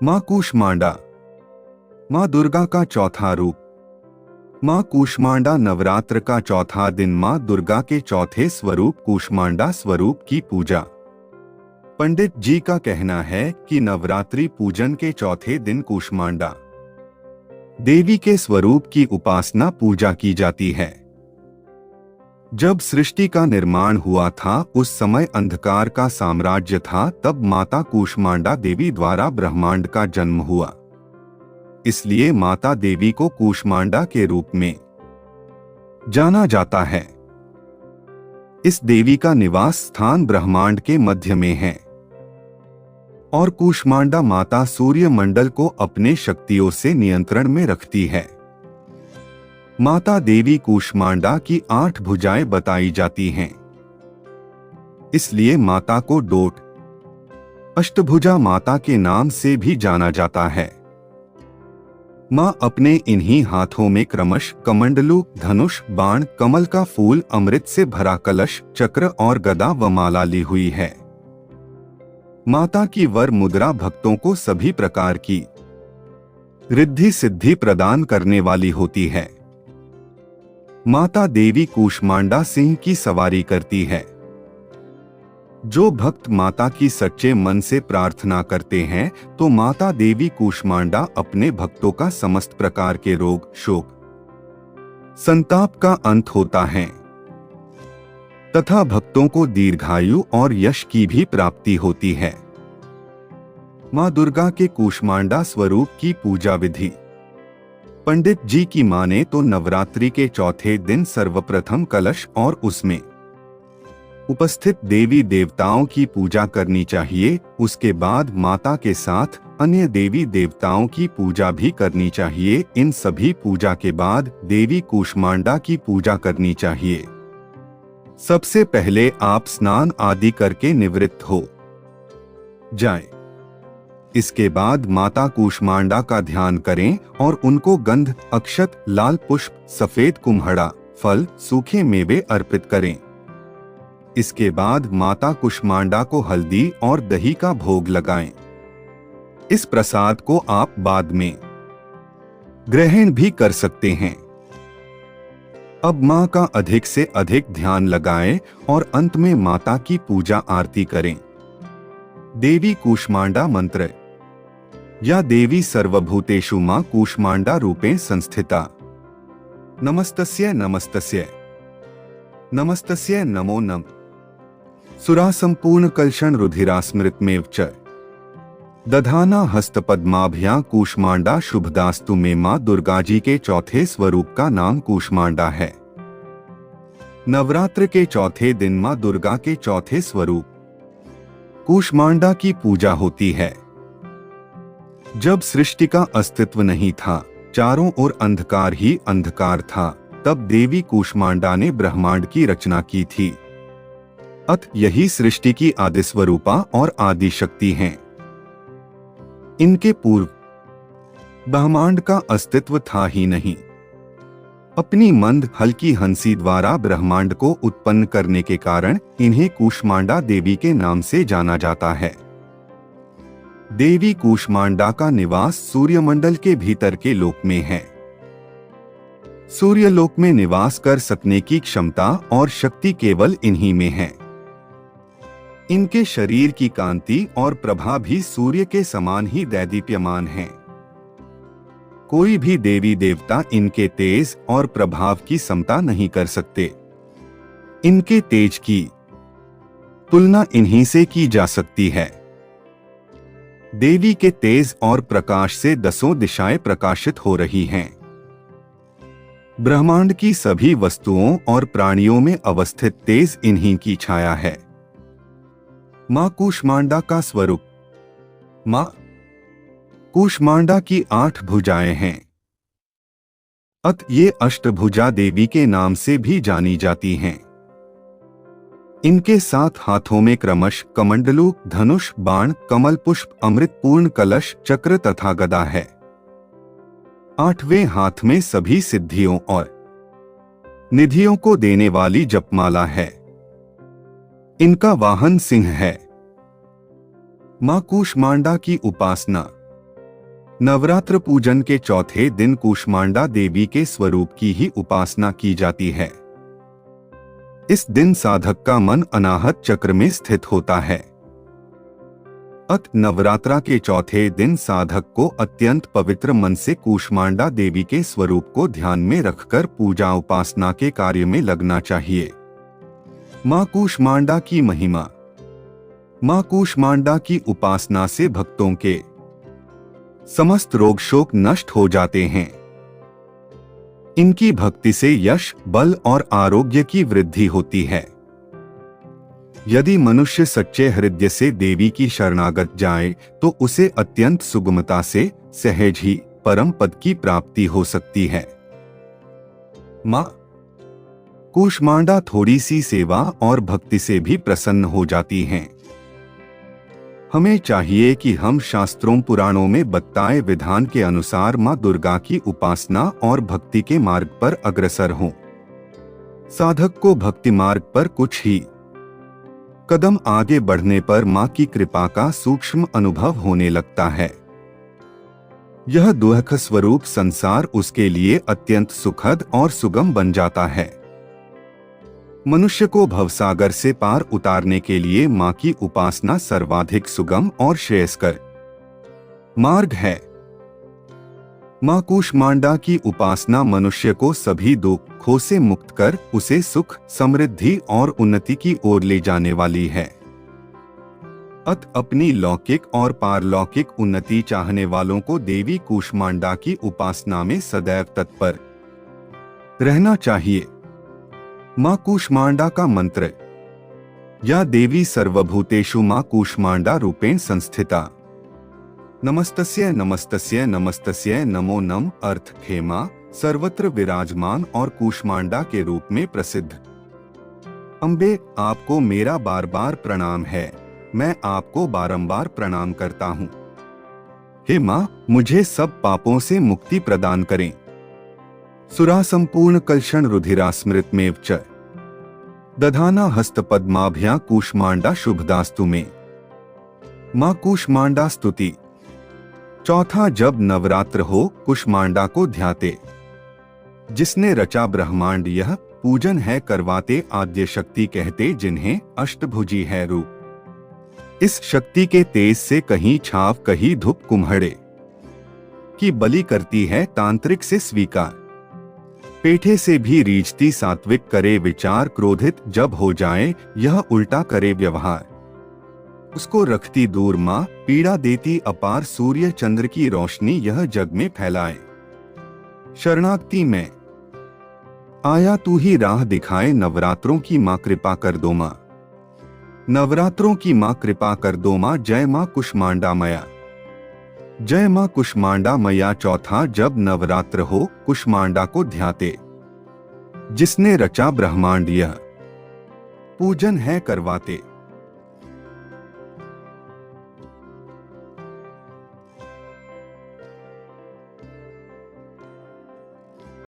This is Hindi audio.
मां कूष्मांडा, मां दुर्गा का चौथा रूप। मां कूष्मांडा नवरात्र का चौथा दिन मां दुर्गा के चौथे स्वरूप कूष्मांडा स्वरूप की पूजा। पंडित जी का कहना है कि नवरात्रि पूजन के चौथे दिन कूष्मांडा देवी के स्वरूप की उपासना पूजा की जाती है। जब सृष्टि का निर्माण हुआ था उस समय अंधकार का साम्राज्य था, तब माता कूष्मांडा देवी द्वारा ब्रह्मांड का जन्म हुआ। इसलिए माता देवी को कूष्मांडा के रूप में जाना जाता है। इस देवी का निवास स्थान ब्रह्मांड के मध्य में है और कूष्मांडा माता सूर्य मंडल को अपने शक्तियों से नियंत्रण में रखती है। माता देवी कूष्मांडा की 8 भुजाएं बताई जाती हैं। इसलिए माता को डोट अष्टभुजा माता के नाम से भी जाना जाता है। मां अपने इन्हीं हाथों में क्रमश कमंडलू, धनुष, बाण, कमल का फूल, अमृत से भरा कलश, चक्र और गदा व माला ली हुई है। माता की वर मुद्रा भक्तों को सभी प्रकार की रिद्धि सिद्धि प्रदान करने वाली होती है। माता देवी कूष्मांडा सिंह की सवारी करती है। जो भक्त माता की सच्चे मन से प्रार्थना करते हैं तो माता देवी कूष्मांडा अपने भक्तों का समस्त प्रकार के रोग, शोक, संताप का अंत होता है तथा भक्तों को दीर्घायु और यश की भी प्राप्ति होती है। मां दुर्गा के कूष्मांडा स्वरूप की पूजा विधि। पंडित जी की माने तो नवरात्रि के चौथे दिन सर्वप्रथम कलश और उसमें उपस्थित देवी देवताओं की पूजा करनी चाहिए। उसके बाद माता के साथ अन्य देवी देवताओं की पूजा भी करनी चाहिए। इन सभी पूजा के बाद देवी कूष्मांडा की पूजा करनी चाहिए। सबसे पहले आप स्नान आदि करके निवृत्त हो जाएं। इसके बाद माता कूष्मांडा का ध्यान करें और उनको गंध, अक्षत, लाल पुष्प, सफेद कुम्हड़ा, फल, सूखे मेवे अर्पित करें। इसके बाद माता कूष्मांडा को हल्दी और दही का भोग लगाएं। इस प्रसाद को आप बाद में ग्रहण भी कर सकते हैं। अब मां का अधिक से अधिक ध्यान लगाएं और अंत में माता की पूजा आरती करें। देवी कूष्मांडा मंत्र या देवी सर्वभूतेषु मां कूष्मांडा रूपेण संस्थिता। नमस्तस्य नमस्तस्य नमस्तस्य नमो नम। सुरा संपूर्ण कलशण रुधिरास्मृतमेव च दधाना हस्तपद्माभ्या कूष्मांडा शुभदास्तु में मां दुर्गा जी के चौथे स्वरूप का नाम कूष्मांडा है। नवरात्र के चौथे दिन मां दुर्गा के चौथे स्वरूप कूष्मांडा की पूजा होती है। जब सृष्टि का अस्तित्व नहीं था, चारों ओर अंधकार ही अंधकार था, तब देवी कूष्मांडा ने ब्रह्मांड की रचना की थी। अत यही सृष्टि की आदि स्वरूपा और आदि शक्ति हैं। इनके पूर्व ब्रह्मांड का अस्तित्व था ही नहीं। अपनी मंद हल्की हंसी द्वारा ब्रह्मांड को उत्पन्न करने के कारण इन्हें कूष्मांडा देवी के नाम से जाना जाता है। देवी कूष्मांडा का निवास सूर्यमंडल के भीतर के लोक में है। सूर्यलोक में निवास कर सकने की क्षमता और शक्ति केवल इन्हीं में है। इनके शरीर की कांति और प्रभा भी सूर्य के समान ही दैदीप्यमान है। कोई भी देवी देवता इनके तेज और प्रभाव की समता नहीं कर सकते। इनके तेज की तुलना इन्हीं से की जा सकती है। देवी के तेज और प्रकाश से 10 दिशाएं प्रकाशित हो रही हैं। ब्रह्मांड की सभी वस्तुओं और प्राणियों में अवस्थित तेज इन्हीं की छाया है। मां कूष्मांडा का स्वरूप। मां कूष्मांडा की 8 भुजाएं हैं। अत ये अष्टभुजा देवी के नाम से भी जानी जाती हैं। इनके 7 हाथों में क्रमश कमंडलू, धनुष, बाण, कमल पुष्प, अमृत पूर्ण कलश, चक्र तथा गदा है। 8वें हाथ में सभी सिद्धियों और निधियों को देने वाली जपमाला है। इनका वाहन सिंह है। मां कूष्मांडा की उपासना। नवरात्र पूजन के चौथे दिन कूष्मांडा देवी के स्वरूप की ही उपासना की जाती है। इस दिन साधक का मन अनाहत चक्र में स्थित होता है। अत नवरात्रा के चौथे दिन साधक को अत्यंत पवित्र मन से कूष्मांडा देवी के स्वरूप को ध्यान में रखकर पूजा उपासना के कार्य में लगना चाहिए। मां कूष्मांडा की महिमा। मां कूष्मांडा की उपासना से भक्तों के समस्त रोग शोक नष्ट हो जाते हैं। इनकी भक्ति से यश, बल और आरोग्य की वृद्धि होती है। यदि मनुष्य सच्चे हृदय से देवी की शरणागत जाए तो उसे अत्यंत सुगमता से सहज ही परम पद की प्राप्ति हो सकती है। मां कूष्मांडा थोड़ी सी सेवा और भक्ति से भी प्रसन्न हो जाती हैं। हमें चाहिए कि हम शास्त्रों पुराणों में बताए विधान के अनुसार मां दुर्गा की उपासना और भक्ति के मार्ग पर अग्रसर हों। साधक को भक्ति मार्ग पर कुछ ही कदम आगे बढ़ने पर मां की कृपा का सूक्ष्म अनुभव होने लगता है। यह दुख स्वरूप संसार उसके लिए अत्यंत सुखद और सुगम बन जाता है। मनुष्य को भवसागर से पार उतारने के लिए मां की उपासना सर्वाधिक सुगम और श्रेयस्कर मार्ग है। मां कूष्मांडा की उपासना मनुष्य को सभी दुखों से मुक्त कर उसे सुख, समृद्धि और उन्नति की ओर ले जाने वाली है। अत अपनी लौकिक और पारलौकिक उन्नति चाहने वालों को देवी कूष्मांडा की उपासना में सदैव तत्पर रहना चाहिए। मां कूष्मांडा का मंत्र। या देवी सर्वभूतेषु मां कूष्मांडा रूपेण संस्थिता। नमस्तस्य नमस्तस्य नमस्तस्य नमो नम। अर्थ हे मां सर्वत्र विराजमान और कूष्मांडा के रूप में प्रसिद्ध अम्बे, आपको मेरा बार बार प्रणाम है। मैं आपको बारंबार प्रणाम करता हूँ। हे मां, मुझे सब पापों से मुक्ति प्रदान करें। सुरा संपूर्ण कलशण रुधिरा स्मृत में च दधाना हस्त पद्माभ्या कूष्मांडा शुभदास्तु में। मां कूष्मांडा स्तुति। चौथा, जब नवरात्र हो कूष्मांडा को ध्याते। जिसने रचा ब्रह्मांड यह पूजन है करवाते। आद्य शक्ति कहते जिन्हें अष्टभुजी है रूप। इस शक्ति के तेज से कहीं छाव कहीं धूप कुम्हड़े की बलि करती है तांत्रिक से स्वीकार। पेठे से भी रीझती सात्विक करे विचार। क्रोधित जब हो जाए यह उल्टा करे व्यवहार। उसको रखती दूर मां पीड़ा देती अपार। सूर्य चंद्र की रोशनी यह जग में फैलाए। शरणागति में आया तू ही राह दिखाए। नवरात्रों की मां कृपा कर दो मां। नवरात्रों की मां कृपा कर दो मां। जय मां कूष्मांडा मैया। जय मां कूष्मांडा मैया। चौथा, जब नवरात्र हो कूष्मांडा को ध्याते। जिसने रचा ब्रह्मांड यह पूजन है करवाते।